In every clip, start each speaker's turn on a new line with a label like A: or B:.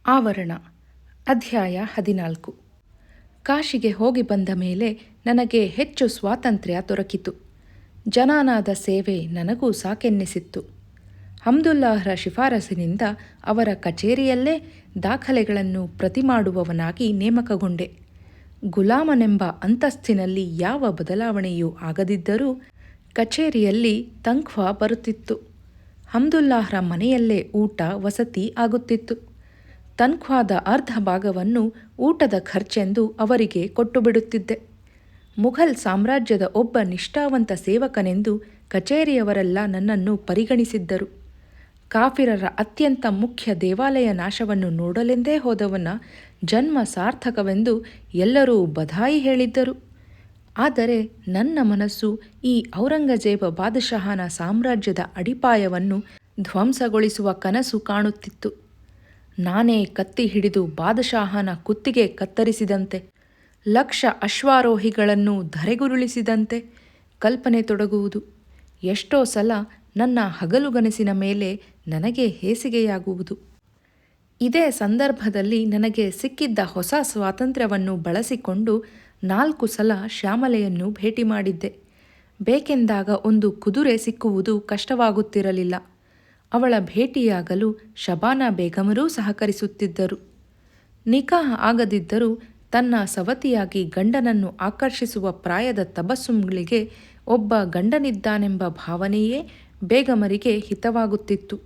A: ಆವರಣ. ಅಧ್ಯಾಯ 14. ಕಾಶಿಗೆ ಹೋಗಿ ಬಂದ ಮೇಲೆ ನನಗೆ ಹೆಚ್ಚು ಸ್ವಾತಂತ್ರ್ಯ ದೊರಕಿತು. ಜನಾನಾದ ಸೇವೆ ನನಗೂ ಸಾಕೆನ್ನಿಸಿತ್ತು. ಹಮ್ದುಲ್ಲಾಹರ ಶಿಫಾರಸಿನಿಂದ ಅವರ ಕಚೇರಿಯಲ್ಲೇ ದಾಖಲೆಗಳನ್ನು ಪ್ರತಿ ಮಾಡುವವನಾಗಿ ನೇಮಕಗೊಂಡೆ. ಗುಲಾಮನೆಂಬ ಅಂತಸ್ತಿನಲ್ಲಿ ಯಾವ ಬದಲಾವಣೆಯೂ ಆಗದಿದ್ದರೂ ಕಚೇರಿಯಲ್ಲಿ ತನ್ಖ್ವಾ ಬರುತ್ತಿತ್ತು. ಹಮ್ದುಲ್ಲಾಹರ ಮನೆಯಲ್ಲೇ ಊಟ ವಸತಿ ಆಗುತ್ತಿತ್ತು. ತನ್ಖ್ವಾದ ಅರ್ಧ ಭಾಗವನ್ನು ಊಟದ ಖರ್ಚೆಂದು ಅವರಿಗೆ ಕೊಟ್ಟು ಬಿಡುತ್ತಿದ್ದೆ. ಮುಘಲ್ ಸಾಮ್ರಾಜ್ಯದ ಒಬ್ಬ ನಿಷ್ಠಾವಂತ ಸೇವಕನೆಂದು ಕಚೇರಿಯವರೆಲ್ಲ ನನ್ನನ್ನು ಪರಿಗಣಿಸಿದ್ದರು. ಕಾಫಿರರ ಅತ್ಯಂತ ಮುಖ್ಯ ದೇವಾಲಯ ನಾಶವನ್ನು ನೋಡಲೆಂದೇ ಹೋದವನ ಜನ್ಮ ಸಾರ್ಥಕವೆಂದು ಎಲ್ಲರೂ ಬಧಾಯಿ ಹೇಳಿದ್ದರು. ಆದರೆ ನನ್ನ ಮನಸ್ಸು ಈ ಔರಂಗಜೇಬ ಬಾದಶಾಹನ ಸಾಮ್ರಾಜ್ಯದ ಅಡಿಪಾಯವನ್ನು ಧ್ವಂಸಗೊಳಿಸುವ ಕನಸು ಕಾಣುತ್ತಿತ್ತು. ನಾನೇ ಕತ್ತಿ ಹಿಡಿದು ಬಾದಶಾಹನ ಕುತ್ತಿಗೆ ಕತ್ತರಿಸಿದಂತೆ, ಲಕ್ಷ ಅಶ್ವಾರೋಹಿಗಳನ್ನು ಧರೆಗುರುಳಿಸಿದಂತೆ ಕಲ್ಪನೆ ತೊಡಗುವುದು. ಎಷ್ಟೋ ಸಲ ನನ್ನ ಹಗಲುಗನಸಿನ ಮೇಲೆ ನನಗೆ ಹೇಸಿಗೆಯಾಗುವುದು. ಇದೇ ಸಂದರ್ಭದಲ್ಲಿ ನನಗೆ ಸಿಕ್ಕಿದ್ದ ಹೊಸ ಸ್ವಾತಂತ್ರ್ಯವನ್ನು ಬಳಸಿಕೊಂಡು 4 ಸಲ ಶ್ಯಾಮಲೆಯನ್ನು ಭೇಟಿ ಮಾಡಿದ್ದೆ. ಬೇಕೆಂದಾಗ ಒಂದು ಕುದುರೆ ಸಿಕ್ಕುವುದು ಕಷ್ಟವಾಗುತ್ತಿರಲಿಲ್ಲ. ಅವಳ ಭೇಟಿಯಾಗಲು ಶಬಾನಾ ಬೇಗಮರೂ ಸಹಕರಿಸುತ್ತಿದ್ದರು. ನಿಕಾಹ್ ಆಗದಿದ್ದರೂ ತನ್ನ ಸವತಿಯಾಗಿ ಗಂಡನನ್ನು ಆಕರ್ಷಿಸುವ ಪ್ರಾಯದ ತಬಸ್ಸುಮ್ಗಳಿಗೆ ಒಬ್ಬ ಗಂಡನಿದ್ದಾನೆಂಬ ಭಾವನೆಯೇ ಬೇಗಮರಿಗೆ ಹಿತವಾಗುತ್ತಿತ್ತು.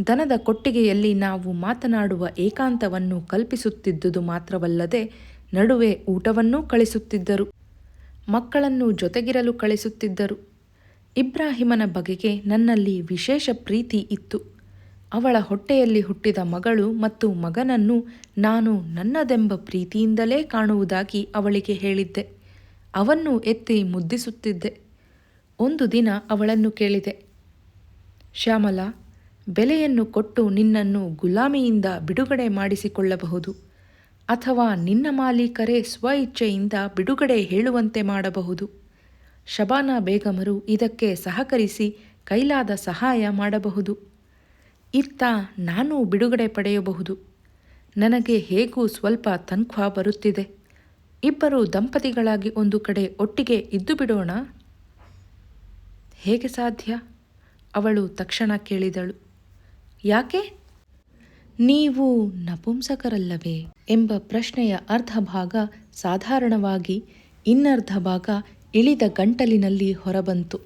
A: ದನದ ಕೊಟ್ಟಿಗೆಯಲ್ಲಿ ನಾವು ಮಾತನಾಡುವ ಏಕಾಂತವನ್ನು ಕಲ್ಪಿಸುತ್ತಿದ್ದುದು ಮಾತ್ರವಲ್ಲದೆ ನಡುವೆ ಊಟವನ್ನೂ ಕಳಿಸುತ್ತಿದ್ದರು. ಮಕ್ಕಳನ್ನು ಜೊತೆಗಿರಲು ಕಳಿಸುತ್ತಿದ್ದರು. ಇಬ್ರಾಹಿಮನ ಬಗೆಗೆ ನನ್ನಲ್ಲಿ ವಿಶೇಷ ಪ್ರೀತಿ ಇತ್ತು. ಅವಳ ಹೊಟ್ಟೆಯಲ್ಲಿ ಹುಟ್ಟಿದ ಮಗಳು ಮತ್ತು ಮಗನನ್ನು ನಾನು ನನ್ನದೆಂಬ ಪ್ರೀತಿಯಿಂದಲೇ ಕಾಣುವುದಾಗಿ ಅವಳಿಗೆ ಹೇಳಿದ್ದೆ. ಅವನ್ನು ಎತ್ತಿ ಮುದ್ದಿಸುತ್ತಿದ್ದೆ. ಒಂದು ದಿನ ಅವಳನ್ನು ಕೇಳಿದೆ, ಶ್ಯಾಮಲಾ, ಬೆಲೆಯನ್ನು ಕೊಟ್ಟು ನಿನ್ನನ್ನು ಗುಲಾಮಿಯಿಂದ ಬಿಡುಗಡೆ ಮಾಡಿಸಿಕೊಳ್ಳಬಹುದು, ಅಥವಾ ನಿನ್ನ ಮಾಲೀಕರೇ ಸ್ವ ಇಚ್ಛೆಯಿಂದ ಬಿಡುಗಡೆ ಹೇಳುವಂತೆ ಮಾಡಬಹುದು. ಶಬಾನಾ ಬೇಗಮರು ಇದಕ್ಕೆ ಸಹಕರಿಸಿ ಕೈಲಾದ ಸಹಾಯ ಮಾಡಬಹುದು. ಇತ್ತ ನಾನೂ ಬಿಡುಗಡೆ ಪಡೆಯಬಹುದು. ನನಗೆ ಹೇಗೂ ಸ್ವಲ್ಪ ತನ್ಖ್ವಾ ಬರುತ್ತಿದೆ. ಇಬ್ಬರು ದಂಪತಿಗಳಾಗಿ ಒಂದು ಕಡೆ ಒಟ್ಟಿಗೆ ಇದ್ದು ಬಿಡೋಣ. ಹೇಗೆ ಸಾಧ್ಯ? ಅವಳು ತಕ್ಷಣ ಕೇಳಿದಳು. ಯಾಕೆ? ನೀವು ನಪುಂಸಕರಲ್ಲವೇ ಎಂಬ ಪ್ರಶ್ನೆಯ ಅರ್ಧ ಭಾಗ ಸಾಧಾರಣವಾಗಿ, ಇನ್ನರ್ಧ ಭಾಗ ಇಳಿದ ಗಂಟಲಿನಲ್ಲಿ ಹೊರಬಂತು.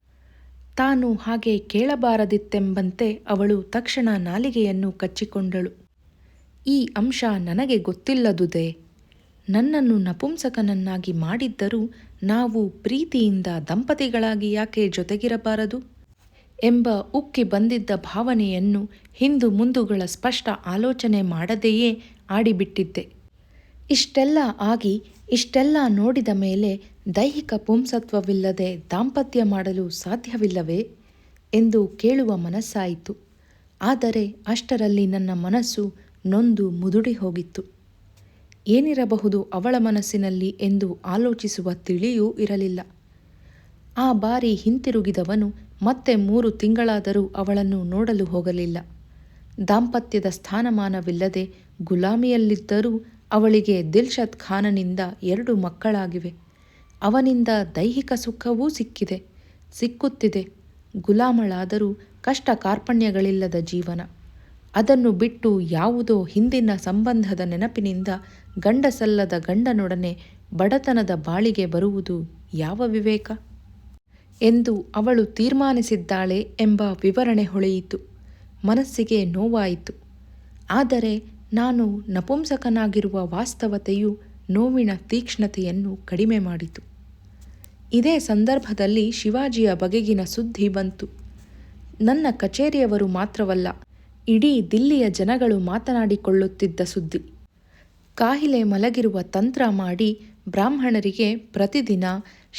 A: ತಾನು ಹಾಗೆ ಕೇಳಬಾರದಿತ್ತೆಂಬಂತೆ ಅವಳು ತಕ್ಷಣ ನಾಲಿಗೆಯನ್ನು ಕಚ್ಚಿಕೊಂಡಳು. ಈ ಅಂಶ ನನಗೆ ಗೊತ್ತಿಲ್ಲದುದೇ. ನನ್ನನ್ನು ನಪುಂಸಕನನ್ನಾಗಿ ಮಾಡಿದ್ದರೂ ನಾವು ಪ್ರೀತಿಯಿಂದ ದಂಪತಿಗಳಾಗಿ ಯಾಕೆ ಜೊತೆಗಿರಬಾರದು ಎಂಬ ಉಕ್ಕಿ ಬಂದಿದ್ದ ಭಾವನೆಯನ್ನು ಹಿಂದು ಮುಂದುಗಳ ಸ್ಪಷ್ಟ ಆಲೋಚನೆ ಮಾಡದೆಯೇ ಆಡಿಬಿಟ್ಟಿದ್ದೆ. ಇಷ್ಟೆಲ್ಲ ಆಗಿ ಇಷ್ಟೆಲ್ಲ ನೋಡಿದ ಮೇಲೆ ದೈಹಿಕ ಪುಂಸತ್ವವಿಲ್ಲದೆ ದಾಂಪತ್ಯ ಮಾಡಲು ಸಾಧ್ಯವಿಲ್ಲವೇ ಎಂದು ಕೇಳುವ ಮನಸ್ಸಾಯಿತು. ಆದರೆ ಅಷ್ಟರಲ್ಲಿ ನನ್ನ ಮನಸ್ಸು ನೊಂದು ಮುದುಡಿ ಹೋಗಿತ್ತು. ಏನಿರಬಹುದು ಅವಳ ಮನಸ್ಸಿನಲ್ಲಿ ಎಂದು ಆಲೋಚಿಸುವ ತಿಳಿಯೂ ಇರಲಿಲ್ಲ. ಆ ಬಾರಿ ಹಿಂತಿರುಗಿದವನು ಮತ್ತೆ 3 ತಿಂಗಳಾದರೂ ಅವಳನ್ನು ನೋಡಲು ಹೋಗಲಿಲ್ಲ. ದಾಂಪತ್ಯದ ಸ್ಥಾನಮಾನವಿಲ್ಲದೆ ಗುಲಾಮಿಯಲ್ಲಿದ್ದರೂ ಅವಳಿಗೆ ದಿಲ್ಶತ್ ಖಾನನಿಂದ 2 ಮಕ್ಕಳಾಗಿವೆ. ಅವನಿಂದ ದೈಹಿಕ ಸುಖವೂ ಸಿಕ್ಕುತ್ತಿದೆ. ಗುಲಾಮಳಾದರೂ ಕಷ್ಟ ಕಾರ್ಪಣ್ಯಗಳಿಲ್ಲದ ಜೀವನ. ಅದನ್ನು ಬಿಟ್ಟು ಯಾವುದೋ ಹಿಂದಿನ ಸಂಬಂಧದ ನೆನಪಿನಿಂದ ಗಂಡಸಲ್ಲದ ಗಂಡನೊಡನೆ ಬಡತನದ ಬಾಳಿಗೆ ಬರುವುದು ಯಾವ ವಿವೇಕ ಎಂದು ಅವಳು ತೀರ್ಮಾನಿಸಿದ್ದಾಳೆ ಎಂಬ ವಿವರಣೆ ಹೊಳೆಯಿತು. ಮನಸ್ಸಿಗೆ ನೋವಾಯಿತು. ಆದರೆ ನಾನು ನಪುಂಸಕನಾಗಿರುವ ವಾಸ್ತವತೆಯು ನೋವಿನ ತೀಕ್ಷ್ಣತೆಯನ್ನು ಕಡಿಮೆ ಮಾಡಿತು. ಇದೇ ಸಂದರ್ಭದಲ್ಲಿ ಶಿವಾಜಿಯ ಬಗೆಗಿನ ಸುದ್ದಿ ಬಂತು. ನನ್ನ ಕಚೇರಿಯವರು ಮಾತ್ರವಲ್ಲ, ಇಡೀ ದಿಲ್ಲಿಯ ಜನಗಳು ಮಾತನಾಡಿಕೊಳ್ಳುತ್ತಿದ್ದ ಸುದ್ದಿ. ಕಾಹಿಲೆ ಮಲಗಿರುವ ತಂತ್ರ ಮಾಡಿ ಬ್ರಾಹ್ಮಣರಿಗೆ ಪ್ರತಿದಿನ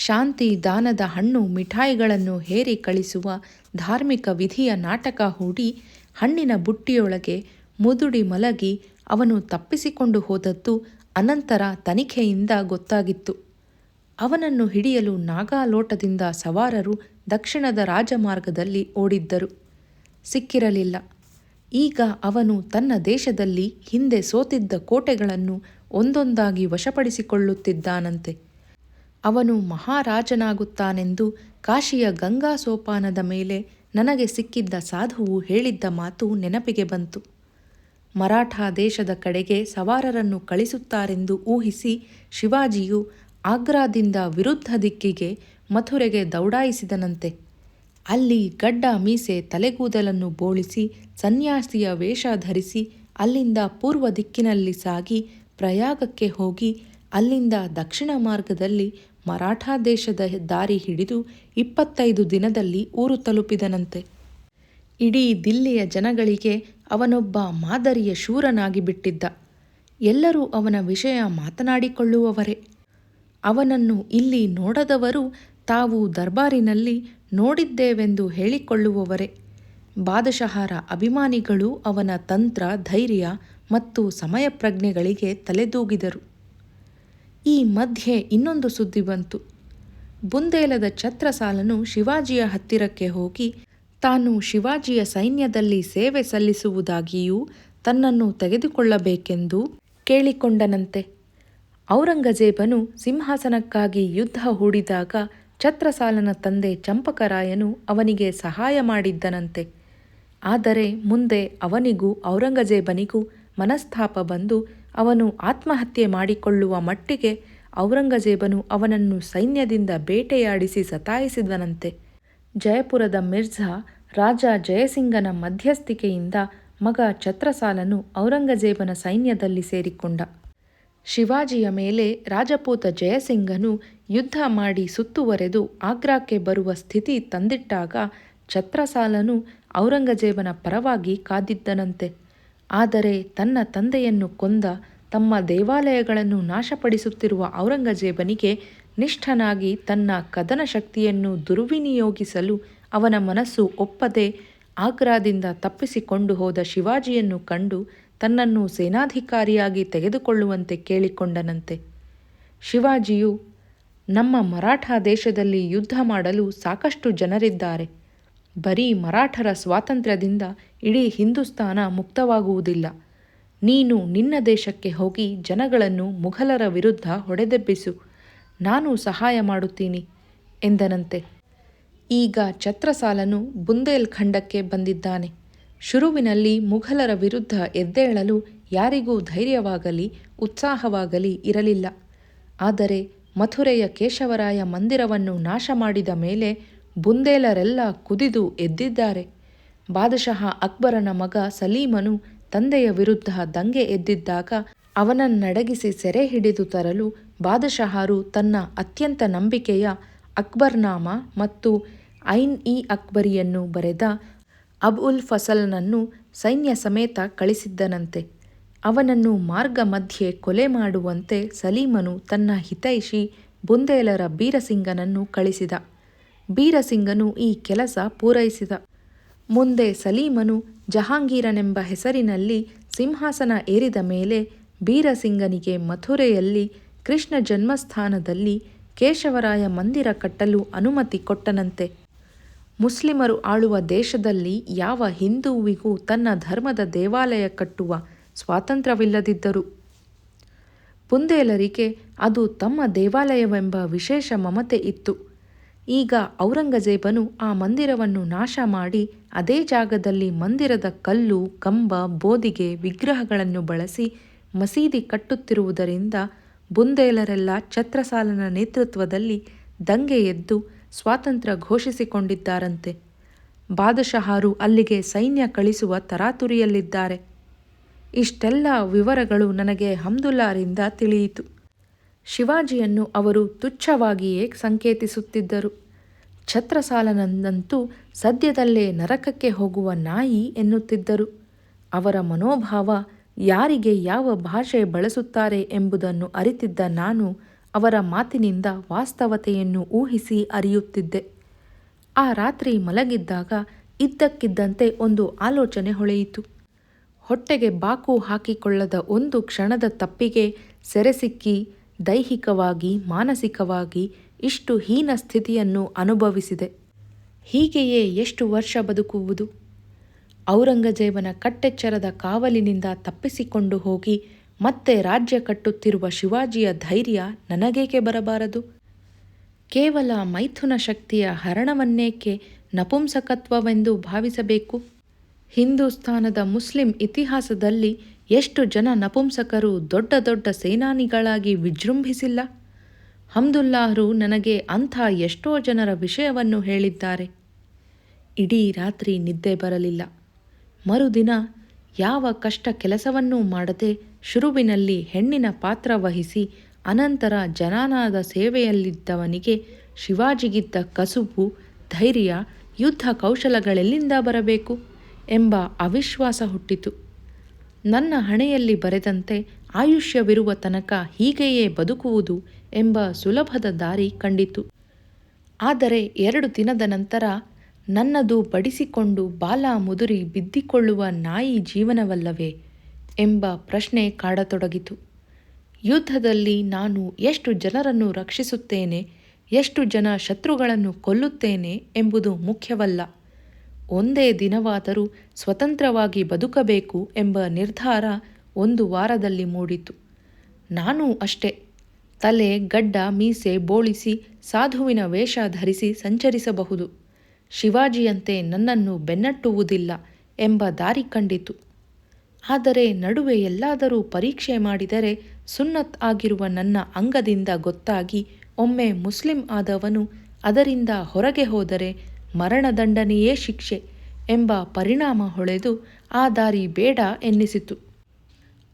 A: ಶಾಂತಿ ದಾನದ ಹಣ್ಣು ಮಿಠಾಯಿಗಳನ್ನು ಹೇರಿ ಕಳಿಸುವ ಧಾರ್ಮಿಕ ವಿಧಿಯ ನಾಟಕ ಹೂಡಿ ಹಣ್ಣಿನ ಬುಟ್ಟಿಯೊಳಗೆ ಮುದುಡಿ ಮಲಗಿ ಅವನು ತಪ್ಪಿಸಿಕೊಂಡು ಹೋದದ್ದು ಅನಂತರ ತನಿಖೆಯಿಂದ ಗೊತ್ತಾಗಿತ್ತು. ಅವನನ್ನು ಹಿಡಿಯಲು ನಾಗಾಲೋಟದಿಂದ ಸವಾರರು ದಕ್ಷಿಣದ ರಾಜಮಾರ್ಗದಲ್ಲಿ ಓಡಿದ್ದರು. ಸಿಕ್ಕಿರಲಿಲ್ಲ. ಈಗ ಅವನು ತನ್ನ ದೇಶದಲ್ಲಿ ಹಿಂದೆ ಸೋತಿದ್ದ ಕೋಟೆಗಳನ್ನು ಒಂದೊಂದಾಗಿ ವಶಪಡಿಸಿಕೊಳ್ಳುತ್ತಿದ್ದಾನಂತೆ. ಅವನು ಮಹಾರಾಜನಾಗುತ್ತಾನೆಂದು ಕಾಶಿಯ ಗಂಗಾ ಸೋಪಾನದ ಮೇಲೆ ನನಗೆ ಸಿಕ್ಕಿದ್ದ ಸಾಧುವು ಹೇಳಿದ್ದ ಮಾತು ನೆನಪಿಗೆ ಬಂತು. ಮರಾಠ ದೇಶದ ಕಡೆಗೆ ಸವಾರರನ್ನು ಕಳಿಸುತ್ತಾರೆಂದು ಊಹಿಸಿ ಶಿವಾಜಿಯು ಆಗ್ರಾದಿಂದ ವಿರುದ್ಧ ದಿಕ್ಕಿಗೆ ಮಥುರೆಗೆ ದೌಡಾಯಿಸಿದನಂತೆ. ಅಲ್ಲಿ ಗಡ್ಡ ಮೀಸೆ ತಲೆಗೂದಲನ್ನು ಬೋಳಿಸಿ ಸನ್ಯಾಸಿಯ ವೇಷ ಧರಿಸಿ ಅಲ್ಲಿಂದ ಪೂರ್ವ ದಿಕ್ಕಿನಲ್ಲಿ ಸಾಗಿ ಪ್ರಯಾಗಕ್ಕೆ ಹೋಗಿ ಅಲ್ಲಿಂದ ದಕ್ಷಿಣ ಮಾರ್ಗದಲ್ಲಿ ಮರಾಠ ದೇಶದ ದಾರಿ ಹಿಡಿದು 25 ದಿನದಲ್ಲಿ ಊರು ತಲುಪಿದನಂತೆ. ಇಡೀ ದಿಲ್ಲಿಯ ಜನಗಳಿಗೆ ಅವನೊಬ್ಬ ಮಾದರಿಯ ಶೂರನಾಗಿ ಬಿಟ್ಟಿದ್ದ. ಎಲ್ಲರೂ ಅವನ ವಿಷಯ ಮಾತನಾಡಿಕೊಳ್ಳುವವರೇ. ಅವನನ್ನು ಇಲ್ಲಿ ನೋಡದವರು ತಾವು ದರ್ಬಾರಿನಲ್ಲಿ ನೋಡಿದ್ದೇವೆಂದು ಹೇಳಿಕೊಳ್ಳುವವರೇ. ಬಾದಶಹಾರ ಅಭಿಮಾನಿಗಳು ಅವನ ತಂತ್ರ, ಧೈರ್ಯ ಮತ್ತು ಸಮಯ ಪ್ರಜ್ಞೆಗಳಿಗೆ ತಲೆದೂಗಿದರು. ಈ ಮಧ್ಯೆ ಇನ್ನೊಂದು ಸುದ್ದಿ ಬಂತು. ಬುಂದೇಲದ ಛತ್ರಸಾಲನು ಶಿವಾಜಿಯ ಹತ್ತಿರಕ್ಕೆ ಹೋಗಿ ತಾನು ಶಿವಾಜಿಯ ಸೈನ್ಯದಲ್ಲಿ ಸೇವೆ ಸಲ್ಲಿಸುವುದಾಗಿಯೂ ತನ್ನನ್ನು ತೆಗೆದುಕೊಳ್ಳಬೇಕೆಂದು ಕೇಳಿಕೊಂಡನಂತೆ. ಔರಂಗಜೇಬನು ಸಿಂಹಾಸನಕ್ಕಾಗಿ ಯುದ್ಧ ಹೂಡಿದಾಗ ಛತ್ರಸಾಲನ ತಂದೆ ಚಂಪಕರಾಯನು ಅವನಿಗೆ ಸಹಾಯ ಮಾಡಿದ್ದನಂತೆ. ಆದರೆ ಮುಂದೆ ಅವನಿಗೂ ಔರಂಗಜೇಬನಿಗೂ ಮನಸ್ತಾಪ ಬಂದು ಅವನು ಆತ್ಮಹತ್ಯೆ ಮಾಡಿಕೊಳ್ಳುವ ಮಟ್ಟಿಗೆ ಔರಂಗಜೇಬನು ಅವನನ್ನು ಸೈನ್ಯದಿಂದ ಬೇಟೆಯಾಡಿಸಿ ಸತಾಯಿಸಿದನಂತೆ. ಜಯಪುರದ ಮಿರ್ಜಾ ರಾಜ ಜಯಸಿಂಗನ ಮಧ್ಯಸ್ಥಿಕೆಯಿಂದ ಮಗ ಛತ್ರಸಾಲನು ಔರಂಗಜೇಬನ ಸೈನ್ಯದಲ್ಲಿ ಸೇರಿಕೊಂಡ. ಶಿವಾಜಿಯ ಮೇಲೆ ರಾಜಪೂತ ಜಯಸಿಂಗನು ಯುದ್ಧ ಮಾಡಿ ಸುತ್ತುವರೆದು ಆಗ್ರಾಕ್ಕೆ ಬರುವ ಸ್ಥಿತಿ ತಂದಿಟ್ಟಾಗ ಛತ್ರಸಾಲನು ಔರಂಗಜೇಬನ ಪರವಾಗಿ ಕಾದಿದ್ದನಂತೆ. ಆದರೆ ತನ್ನ ತಂದೆಯನ್ನು ಕೊಂದ, ತಮ್ಮ ದೇವಾಲಯಗಳನ್ನು ನಾಶಪಡಿಸುತ್ತಿರುವ ಔರಂಗಜೇಬನಿಗೆ ನಿಷ್ಠನಾಗಿ ತನ್ನ ಕದನ ಶಕ್ತಿಯನ್ನು ದುರ್ವಿನಿಯೋಗಿಸಲು ಅವನ ಮನಸ್ಸು ಒಪ್ಪದೆ ಆಗ್ರಾದಿಂದ ತಪ್ಪಿಸಿಕೊಂಡು ಹೋದ ಶಿವಾಜಿಯನ್ನು ಕಂಡು ತನ್ನನ್ನು ಸೇನಾಧಿಕಾರಿಯಾಗಿ ತೆಗೆದುಕೊಳ್ಳುವಂತೆ ಕೇಳಿಕೊಂಡನಂತೆ. ಶಿವಾಜಿಯು, ನಮ್ಮ ಮರಾಠ ದೇಶದಲ್ಲಿ ಯುದ್ಧ ಮಾಡಲು ಸಾಕಷ್ಟು ಜನರಿದ್ದಾರೆ. ಬರೀ ಮರಾಠರ ಸ್ವಾತಂತ್ರ್ಯದಿಂದ ಇಡೀ ಹಿಂದೂಸ್ತಾನ ಮುಕ್ತವಾಗುವುದಿಲ್ಲ. ನೀನು ನಿನ್ನ ದೇಶಕ್ಕೆ ಹೋಗಿ ಜನಗಳನ್ನು ಮುಘಲರ ವಿರುದ್ಧ ಹೊಡೆದೆಬ್ಬಿಸು. ನಾನು ಸಹಾಯ ಮಾಡುತ್ತೀನಿ ಎಂದನಂತೆ. ಈಗ ಛತ್ರಸಾಲನು ಬುಂದೇಲ್ ಖಂಡಕ್ಕೆ ಬಂದಿದ್ದಾನೆ. ಶುರುವಿನಲ್ಲಿ ಮುಘಲರ ವಿರುದ್ಧ ಎದ್ದೇಳಲು ಯಾರಿಗೂ ಧೈರ್ಯವಾಗಲಿ ಉತ್ಸಾಹವಾಗಲಿ ಇರಲಿಲ್ಲ. ಆದರೆ ಮಥುರೆಯ ಕೇಶವರಾಯ ಮಂದಿರವನ್ನು ನಾಶ ಮಾಡಿದ ಮೇಲೆ ಬುಂದೇಲರೆಲ್ಲ ಕುದಿದು ಎದ್ದಿದ್ದಾರೆ. ಬಾದಶಾಹ ಅಕ್ಬರನ ಮಗ ಸಲೀಮನು ತಂದೆಯ ವಿರುದ್ಧ ದಂಗೆ ಎದ್ದಿದ್ದಾಗ ಅವನನ್ನಡಗಿಸಿ ಸೆರೆ ಹಿಡಿದು ತರಲು ಬಾದಶಾಹರು ತನ್ನ ಅತ್ಯಂತ ನಂಬಿಕೆಯ ಅಕ್ಬರ್ನಾಮ ಮತ್ತು ಐನ್-ಇ-ಅಕ್ಬರಿಯನ್ನು ಬರೆದ ಅಬ್-ಉಲ್ ಫಸಲ್ನನ್ನು ಸೈನ್ಯ ಸಮೇತ ಕಳಿಸಿದ್ದನಂತೆ. ಅವನನ್ನು ಮಾರ್ಗ ಮಧ್ಯೆ ಕೊಲೆ ಮಾಡುವಂತೆ ಸಲೀಮನು ತನ್ನ ಹಿತೈಷಿ ಬುಂದೇಲರ ಬೀರಸಿಂಗನನ್ನು ಕಳಿಸಿದ. ಬೀರಸಿಂಗನು ಈ ಕೆಲಸ ಪೂರೈಸಿದ. ಮುಂದೆ ಸಲೀಮನು ಜಹಾಂಗೀರನೆಂಬ ಹೆಸರಿನಲ್ಲಿ ಸಿಂಹಾಸನ ಏರಿದ ಮೇಲೆ ಬೀರಸಿಂಗನಿಗೆ ಮಥುರೆಯಲ್ಲಿ ಕೃಷ್ಣ ಜನ್ಮಸ್ಥಾನದಲ್ಲಿ ಕೇಶವರಾಯ ಮಂದಿರ ಕಟ್ಟಲು ಅನುಮತಿ ಕೊಟ್ಟನಂತೆ. ಮುಸ್ಲಿಮರು ಆಳುವ ದೇಶದಲ್ಲಿ ಯಾವ ಹಿಂದೂವಿಗೂ ತನ್ನ ಧರ್ಮದ ದೇವಾಲಯ ಕಟ್ಟುವ ಸ್ವಾತಂತ್ರ್ಯವಿಲ್ಲದಿದ್ದರು. ಬುಂದೇಲರಿಗೆ ಅದು ತಮ್ಮ ದೇವಾಲಯವೆಂಬ ವಿಶೇಷ ಮಮತೆ ಇತ್ತು. ಈಗ ಔರಂಗಜೇಬನು ಆ ಮಂದಿರವನ್ನು ನಾಶ ಮಾಡಿ ಅದೇ ಜಾಗದಲ್ಲಿ ಮಂದಿರದ ಕಲ್ಲು, ಕಂಬ, ಬೋದಿಗೆ, ವಿಗ್ರಹಗಳನ್ನು ಬಳಸಿ ಮಸೀದಿ ಕಟ್ಟುತ್ತಿರುವುದರಿಂದ ಬುಂದೇಲರೆಲ್ಲ ಛತ್ರಸಾಲನ ನೇತೃತ್ವದಲ್ಲಿ ದಂಗೆ ಎದ್ದು ಸ್ವಾತಂತ್ರ್ಯ ಘೋಷಿಸಿಕೊಂಡಿದ್ದಾರಂತೆ. ಬಾದಶಾಹರು ಅಲ್ಲಿಗೆ ಸೈನ್ಯ ಕಳಿಸುವ ತರಾತುರಿಯಲ್ಲಿದ್ದಾರೆ. ಇಷ್ಟೆಲ್ಲ ವಿವರಗಳು ನನಗೆ ಹಮ್ದುಲ್ಲಾರಿಂದ ತಿಳಿಯಿತು. ಶಿವಾಜಿಯನ್ನು ಅವರು ತುಚ್ಛವಾಗಿಯೇ ಸಂಕೇತಿಸುತ್ತಿದ್ದರು. ಛತ್ರಸಾಲನನ್ನಂತೂ ಸದ್ಯದಲ್ಲೇ ನರಕಕ್ಕೆ ಹೋಗುವ ನಾಯಿ ಎನ್ನುತ್ತಿದ್ದರು. ಅವರ ಮನೋಭಾವ, ಯಾರಿಗೆ ಯಾವ ಭಾಷೆ ಬಳಸುತ್ತಾರೆ ಎಂಬುದನ್ನು ಅರಿತಿದ್ದ ನಾನು ಅವರ ಮಾತಿನಿಂದ ವಾಸ್ತವತೆಯನ್ನು ಊಹಿಸಿ ಅರಿಯುತ್ತಿದ್ದೆ. ಆ ರಾತ್ರಿ ಮಲಗಿದ್ದಾಗ ಇದ್ದಕ್ಕಿದ್ದಂತೆ ಒಂದು ಆಲೋಚನೆ ಹೊಳೆಯಿತು. ಹೊಟ್ಟೆಗೆ ಬಾಕು ಹಾಕಿಕೊಳ್ಳದ ಒಂದು ಕ್ಷಣದ ತಪ್ಪಿಗೆ ಸೆರೆಸಿಕ್ಕಿ ದೈಹಿಕವಾಗಿ ಮಾನಸಿಕವಾಗಿ ಇಷ್ಟು ಹೀನ ಸ್ಥಿತಿಯನ್ನು ಅನುಭವಿಸಿದೆ. ಹೀಗೆಯೇ ಎಷ್ಟು ವರ್ಷ ಬದುಕುವುದು? ಔರಂಗಜೇಬನ ಕಟ್ಟೆಚ್ಚರದ ಕಾವಲಿನಿಂದ ತಪ್ಪಿಸಿಕೊಂಡು ಹೋಗಿ ಮತ್ತೆ ರಾಜ್ಯ ಕಟ್ಟುತ್ತಿರುವ ಶಿವಾಜಿಯ ಧೈರ್ಯ ನನಗೇಕೆ ಬರಬಾರದು? ಕೇವಲ ಮೈಥುನ ಶಕ್ತಿಯ ಹರಣವನ್ನೇಕೆ ನಪುಂಸಕತ್ವವೆಂದು ಭಾವಿಸಬೇಕು? ಹಿಂದೂಸ್ತಾನದ ಮುಸ್ಲಿಂ ಇತಿಹಾಸದಲ್ಲಿ ಎಷ್ಟು ಜನ ನಪುಂಸಕರು ದೊಡ್ಡ ದೊಡ್ಡ ಸೇನಾನಿಗಳಾಗಿ ವಿಜೃಂಭಿಸಿಲ್ಲ? ಹಮ್ದುಲ್ಲಾಹರು ನನಗೆ ಅಂಥ ಎಷ್ಟೋ ಜನರ ವಿಷಯವನ್ನು ಹೇಳಿದ್ದಾರೆ. ಇಡೀ ರಾತ್ರಿ ನಿದ್ದೆ ಬರಲಿಲ್ಲ. ಮರುದಿನ ಯಾವ ಕಷ್ಟ ಕೆಲಸವನ್ನೂ ಮಾಡದೆ ಶುರುವಿನಲ್ಲಿ ಹೆಣ್ಣಿನ ಪಾತ್ರ ವಹಿಸಿ ಅನಂತರ ಜನಾನಾದ ಸೇವೆಯಲ್ಲಿದ್ದವನಿಗೆ ಶಿವಾಜಿಗಿದ್ದ ಕಸುಬು, ಧೈರ್ಯ, ಯುದ್ಧ ಕೌಶಲಗಳೆಲ್ಲಿಂದ ಬರಬೇಕು ಎಂಬ ಅವಿಶ್ವಾಸ ಹುಟ್ಟಿತು. ನನ್ನ ಹಣೆಯಲ್ಲಿ ಬರೆದಂತೆ ಆಯುಷ್ಯವಿರುವ ತನಕ ಹೀಗೆಯೇ ಬದುಕುವುದು ಎಂಬ ಸುಲಭದ ದಾರಿ ಕಂಡಿತು. ಆದರೆ 2 ದಿನದ ನಂತರ ನನ್ನದು ಬಡಿಸಿಕೊಂಡು ಬಾಲ ಮುದುರಿ ಬಿದ್ದಿಕೊಳ್ಳುವ ನಾಯಿ ಜೀವನವಲ್ಲವೇ ಎಂಬ ಪ್ರಶ್ನೆ ಕಾಡತೊಡಗಿತು. ಯುದ್ಧದಲ್ಲಿ ನಾನು ಎಷ್ಟು ಜನರನ್ನು ರಕ್ಷಿಸುತ್ತೇನೆ, ಎಷ್ಟು ಜನ ಶತ್ರುಗಳನ್ನು ಕೊಲ್ಲುತ್ತೇನೆ ಎಂಬುದು ಮುಖ್ಯವಲ್ಲ. ಒಂದೇ ದಿನವಾದರೂ ಸ್ವತಂತ್ರವಾಗಿ ಬದುಕಬೇಕು ಎಂಬ ನಿರ್ಧಾರ 1 ವಾರದಲ್ಲಿ ಮೂಡಿತು. ನಾನೂ ಅಷ್ಟೇ. ತಲೆ, ಗಡ್ಡ, ಮೀಸೆ ಬೋಳಿಸಿ ಸಾಧುವಿನ ವೇಷ ಧರಿಸಿ ಸಂಚರಿಸಬಹುದು. ಶಿವಾಜಿಯಂತೆ ನನ್ನನ್ನು ಬೆನ್ನಟ್ಟುವುದಿಲ್ಲ ಎಂಬ ದಾರಿ ಕಂಡಿತು. ಆದರೆ ನಡುವೆ ಎಲ್ಲಾದರೂ ಪರೀಕ್ಷೆ ಮಾಡಿದರೆ ಸುನ್ನತ್ ಆಗಿರುವ ನನ್ನ ಅಂಗದಿಂದ ಗೊತ್ತಾಗಿ ಒಮ್ಮೆ ಮುಸ್ಲಿಂ ಆದವನು ಅದರಿಂದ ಹೊರಗೆ ಹೋದರೆ ಮರಣದಂಡನೆಯೇ ಶಿಕ್ಷೆ ಎಂಬ ಪರಿಣಾಮ ಹೊಳೆದು ಆ ದಾರಿ ಬೇಡ ಎನ್ನಿಸಿತು.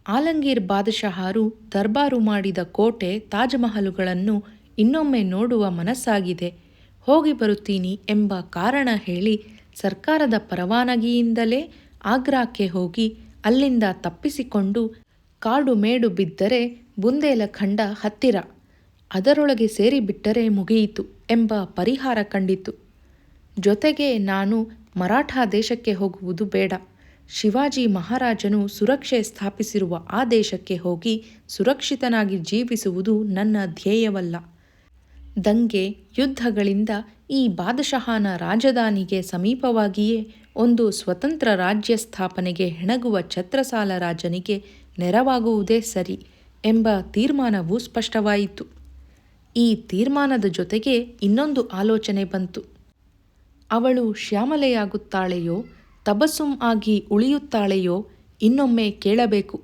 A: ಆಲಂಗೀರ್ ಬಾದಶಾಹರು ದರ್ಬಾರು ಮಾಡಿದ ಕೋಟೆ, ತಾಜ್ಮಹಲುಗಳನ್ನು ಇನ್ನೊಮ್ಮೆ ನೋಡುವ ಮನಸ್ಸಾಗಿದೆ, ಹೋಗಿ ಬರುತ್ತೀನಿ ಎಂಬ ಕಾರಣ ಹೇಳಿ ಸರ್ಕಾರದ ಪರವಾನಗಿಯಿಂದಲೇ ಆಗ್ರಾಕ್ಕೆ ಹೋಗಿ ಅಲ್ಲಿಂದ ತಪ್ಪಿಸಿಕೊಂಡು ಕಾಡು ಮೇಡು ಬಿದ್ದರೆ ಬುಂದೇಲಖಂಡ ಹತ್ತಿರ, ಅದರೊಳಗೆ ಸೇರಿಬಿಟ್ಟರೆ ಮುಗಿಯಿತು ಎಂಬ ಪರಿಹಾರ ಕಂಡಿತು. ಜೊತೆಗೆ ನಾನು ಮರಾಠ ದೇಶಕ್ಕೆ ಹೋಗುವುದು ಬೇಡ. ಶಿವಾಜಿ ಮಹಾರಾಜನು ಸುರಕ್ಷೆ ಸ್ಥಾಪಿಸಿರುವ ಆ ದೇಶಕ್ಕೆ ಹೋಗಿ ಸುರಕ್ಷಿತನಾಗಿ ಜೀವಿಸುವುದು ನನ್ನ ಧ್ಯೇಯವಲ್ಲ. ದಂಗೆ, ಯುದ್ಧಗಳಿಂದ ಈ ಬಾದಶಾಹನ ರಾಜಧಾನಿಗೆ ಸಮೀಪವಾಗಿಯೇ ಒಂದು ಸ್ವತಂತ್ರ ರಾಜ್ಯ ಸ್ಥಾಪನೆಗೆ ಹೆಣಗುವ ಛತ್ರಸಾಲ ರಾಜನಿಗೆ ನೆರವಾಗುವುದೇ ಸರಿ ಎಂಬ ತೀರ್ಮಾನವೂ ಸ್ಪಷ್ಟವಾಯಿತು. ಈ ತೀರ್ಮಾನದ ಜೊತೆಗೆ ಇನ್ನೊಂದು ಆಲೋಚನೆ ಬಂತು. ಅವಳು ಶ್ಯಾಮಲೆಯಾಗುತ್ತಾಳೆಯೋ ತಬಸ್ಸುಮ್ ಆಗಿ ಉಳಿಯುತ್ತಾಳೆಯೋ ಇನ್ನೊಮ್ಮೆ ಕೇಳಬೇಕು.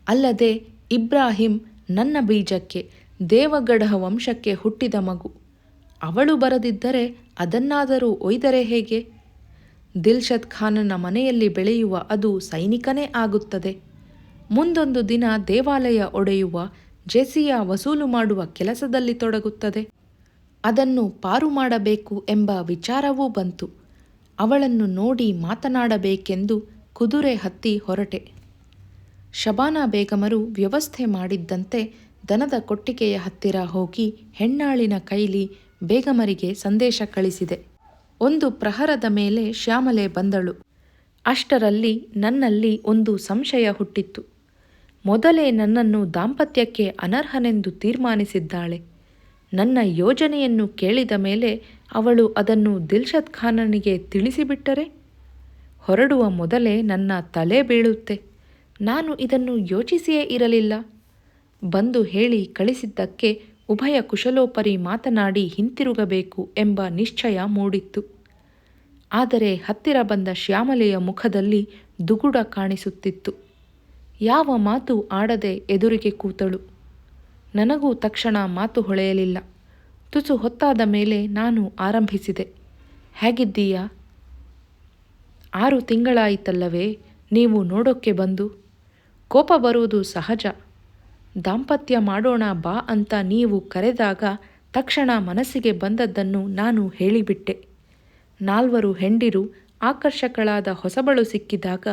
A: ಅಲ್ಲದೆ ಇಬ್ರಾಹಿಂ ನನ್ನ ಬೀಜಕ್ಕೆ, ದೇವಗಢ ವಂಶಕ್ಕೆ ಹುಟ್ಟಿದ ಮಗು. ಅವಳು ಬರದಿದ್ದರೆ ಅದನ್ನಾದರೂ ಒಯ್ದರೆ ಹೇಗೆ? ದಿಲ್ಶದ್ ಖಾನನ ಮನೆಯಲ್ಲಿ ಬೆಳೆಯುವ ಅದು ಸೈನಿಕನೇ ಆಗುತ್ತದೆ. ಮುಂದೊಂದು ದಿನ ದೇವಾಲಯ ಒಡೆಯುವ, ಜೆಸಿಯಾ ವಸೂಲು ಮಾಡುವ ಕೆಲಸದಲ್ಲಿ ತೊಡಗುತ್ತದೆ. ಅದನ್ನು ಪಾರು ಮಾಡಬೇಕು ಎಂಬ ವಿಚಾರವೂ ಬಂತು. ಅವಳನ್ನು ನೋಡಿ ಮಾತನಾಡಬೇಕೆಂದು ಕುದುರೆ ಹತ್ತಿ ಹೊರಟೆ. ಶಬಾನಾ ಬೇಗಮರು ವ್ಯವಸ್ಥೆ ಮಾಡಿದ್ದಂತೆ ದನದ ಕೊಟ್ಟಿಗೆಯ ಹತ್ತಿರ ಹೋಗಿ ಹೆಣ್ಣಾಳಿನ ಕೈಲಿ ಬೇಗಮರಿಗೆ ಸಂದೇಶ ಕಳಿಸಿದೆ. 1 ಪ್ರಹರದ ಮೇಲೆ ಶ್ಯಾಮಲೆ ಬಂದಳು. ಅಷ್ಟರಲ್ಲಿ ನನ್ನಲ್ಲಿ ಒಂದು ಸಂಶಯ ಹುಟ್ಟಿತ್ತು. ಮೊದಲೇ ನನ್ನನ್ನು ದಾಂಪತ್ಯಕ್ಕೆ ಅನರ್ಹನೆಂದು ತೀರ್ಮಾನಿಸಿದ್ದಾಳೆ. ನನ್ನ ಯೋಜನೆಯನ್ನು ಕೇಳಿದ ಮೇಲೆ ಅವಳು ಅದನ್ನು ದಿಲ್ಶದ್ ಖಾನನಿಗೆ ತಿಳಿಸಿಬಿಟ್ಟರೆ? ಹೊರಡುವ ಮೊದಲೇ ನನ್ನ ತಲೆ ಬೀಳುತ್ತೆ. ನಾನು ಇದನ್ನು ಯೋಚಿಸಿಯೇ ಇರಲಿಲ್ಲ. ಬಂದು ಹೇಳಿ ಕಳಿಸಿದ್ದಕ್ಕೆ ಉಭಯ ಕುಶಲೋಪರಿ ಮಾತನಾಡಿ ಹಿಂತಿರುಗಬೇಕು ಎಂಬ ನಿಶ್ಚಯ ಮೂಡಿತ್ತು. ಆದರೆ ಹತ್ತಿರ ಬಂದ ಶ್ಯಾಮಲೆಯ ಮುಖದಲ್ಲಿ ದುಗುಡ ಕಾಣಿಸುತ್ತಿತ್ತು. ಯಾವ ಮಾತು ಆಡದೆ ಎದುರಿಗೆ ಕೂತಳು. ನನಗೂ ತಕ್ಷಣ ಮಾತು ಹೊಳೆಯಲಿಲ್ಲ. ತುಸು ಹೊತ್ತಾದ ಮೇಲೆ ನಾನು ಆರಂಭಿಸಿದೆ. ಹೇಗಿದ್ದೀಯಾ? 6 ತಿಂಗಳಾಯಿತಲ್ಲವೇ ನೀವು ನೋಡೋಕ್ಕೆ ಬಂದು? ಕೋಪ ಬರುವುದು ಸಹಜ. ದಾಂಪತ್ಯ ಮಾಡೋಣ ಬಾ ಅಂತ ನೀವು ಕರೆದಾಗ ತಕ್ಷಣ ಮನಸ್ಸಿಗೆ ಬಂದದ್ದನ್ನು ನಾನು ಹೇಳಿಬಿಟ್ಟೆ. 4 ಹೆಂಡಿರು ಆಕರ್ಷಕಳಾದ ಹೊಸಬಳು ಸಿಕ್ಕಿದಾಗ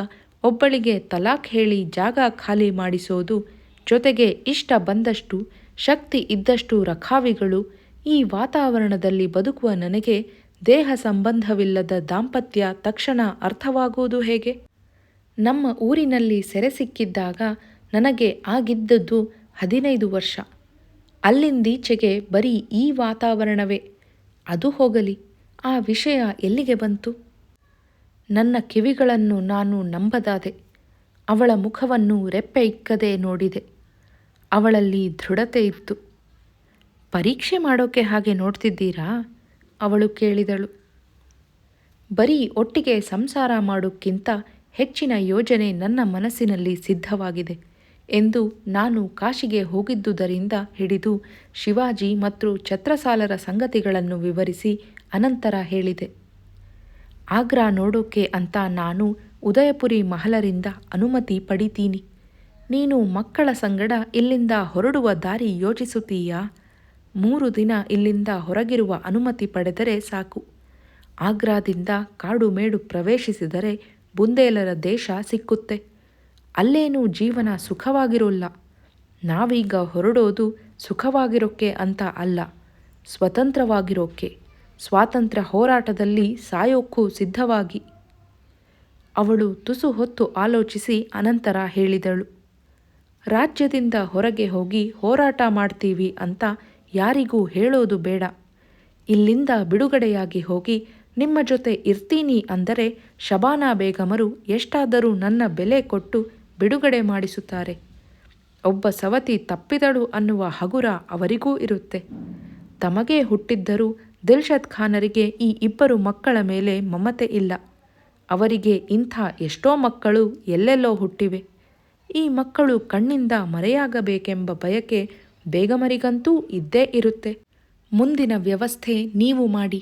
A: ಒಬ್ಬಳಿಗೆ ತಲಾಖ್ ಹೇಳಿ ಜಾಗ ಖಾಲಿ ಮಾಡಿಸೋದು, ಜೊತೆಗೆ ಇಷ್ಟ ಬಂದಷ್ಟು, ಶಕ್ತಿ ಇದ್ದಷ್ಟು ರಖಾವಿಗಳು, ಈ ವಾತಾವರಣದಲ್ಲಿ ಬದುಕುವ ನನಗೆ ದೇಹ ಸಂಬಂಧವಿಲ್ಲದ ದಾಂಪತ್ಯ ತಕ್ಷಣ ಅರ್ಥವಾಗುವುದು ಹೇಗೆ? ನಮ್ಮ ಊರಿನಲ್ಲಿ ಸೆರೆ ಸಿಕ್ಕಿದ್ದಾಗ ನನಗೆ ಆಗಿದ್ದದ್ದು 15 ವರ್ಷ. ಅಲ್ಲಿಂದೀಚೆಗೆ ಬರೀ ಈ ವಾತಾವರಣವೇ. ಅದು ಹೋಗಲಿ, ಆ ವಿಷಯ ಎಲ್ಲಿಗೆ ಬಂತು? ನನ್ನ ಕಿವಿಗಳನ್ನು ನಾನು ನಂಬದಾದೆ. ಅವಳ ಮುಖವನ್ನು ರೆಪ್ಪೆ ಇಕ್ಕದೆ ನೋಡಿದೆ. ಅವಳಲ್ಲಿ ದೃಢತೆ ಇತ್ತು. ಪರೀಕ್ಷೆ ಮಾಡೋಕೆ ಹಾಗೆ ನೋಡ್ತಿದ್ದೀರಾ? ಅವಳು ಕೇಳಿದಳು. ಬರೀ ಒಟ್ಟಿಗೆ ಸಂಸಾರ ಮಾಡೋಕ್ಕಿಂತ ಹೆಚ್ಚಿನ ಯೋಜನೆ ನನ್ನ ಮನಸ್ಸಿನಲ್ಲಿ ಸಿದ್ಧವಾಗಿದೆ ಎಂದು ನಾನು ಕಾಶಿಗೆ ಹೋಗಿದ್ದುದರಿಂದ ಹಿಡಿದು ಶಿವಾಜಿ ಮತ್ತು ಛತ್ರಸಾಲರ ಸಂಗತಿಗಳನ್ನು ವಿವರಿಸಿ ಅನಂತರ ಹೇಳಿದೆ. ಆಗ್ರಾ ನೋಡೋಕೆ ಅಂತ ನಾನು ಉದಯಪುರಿ ಮಹಲರಿಂದ ಅನುಮತಿ ಪಡಿತೀನಿ. ನೀನು ಮಕ್ಕಳ ಸಂಗಡ ಇಲ್ಲಿಂದ ಹೊರಡುವ ದಾರಿ ಯೋಚಿಸುತ್ತೀಯಾ? 3 ದಿನ ಇಲ್ಲಿಂದ ಹೊರಗಿರುವ ಅನುಮತಿ ಪಡೆದರೆ ಸಾಕು. ಆಗ್ರಾದಿಂದ ಕಾಡು ಮೇಡು ಪ್ರವೇಶಿಸಿದರೆ ಬುಂದೇಲರ ದೇಶ ಸಿಕ್ಕುತ್ತೆ. ಅಲ್ಲೇನೂ ಜೀವನ ಸುಖವಾಗಿರೋಲ್ಲ. ನಾವೀಗ ಹೊರಡೋದು ಸುಖವಾಗಿರೋಕ್ಕೆ ಅಂತ ಅಲ್ಲ, ಸ್ವತಂತ್ರವಾಗಿರೋಕ್ಕೆ, ಸ್ವಾತಂತ್ರ್ಯ ಹೋರಾಟದಲ್ಲಿ ಸಾಯೋಕ್ಕೂ ಸಿದ್ಧವಾಗಿ. ಅವಳು ತುಸು ಹೊತ್ತು ಆಲೋಚಿಸಿ ಅನಂತರ ಹೇಳಿದಳು. ರಾಜ್ಯದಿಂದ ಹೊರಗೆ ಹೋಗಿ ಹೋರಾಟ ಮಾಡ್ತೀವಿ ಅಂತ ಯಾರಿಗೂ ಹೇಳೋದು ಬೇಡ. ಇಲ್ಲಿಂದ ಬಿಡುಗಡೆಯಾಗಿ ಹೋಗಿ ನಿಮ್ಮ ಜೊತೆ ಇರ್ತೀನಿ ಅಂದರೆ ಶಬಾನಾ ಬೇಗಮರು ಎಷ್ಟಾದರೂ ನನ್ನ ಬೆಲೆ ಕೊಟ್ಟು ಬಿಡುಗಡೆ ಮಾಡಿಸುತ್ತಾರೆ. ಒಬ್ಬ ಸವತಿ ತಪ್ಪಿದಳು ಅನ್ನುವ ಹಗುರ ಅವರಿಗೂ ಇರುತ್ತೆ. ತಮಗೇ ಹುಟ್ಟಿದ್ದರೂ ದಿಲ್ಶದ್ ಖಾನರಿಗೆ ಈ 2 ಮಕ್ಕಳ ಮೇಲೆ ಮಮತೆ ಇಲ್ಲ. ಅವರಿಗೆ ಇಂಥ ಎಷ್ಟೋ ಮಕ್ಕಳು ಎಲ್ಲೆಲ್ಲೋ ಹುಟ್ಟಿವೆ. ಈ ಮಕ್ಕಳು ಕಣ್ಣಿಂದ ಮರೆಯಾಗಬೇಕೆಂಬ ಬಯಕೆ ಬೇಗಮರಿಗಂತೂ ಇದ್ದೇ ಇರುತ್ತೆ. ಮುಂದಿನ ವ್ಯವಸ್ಥೆ ನೀವು ಮಾಡಿ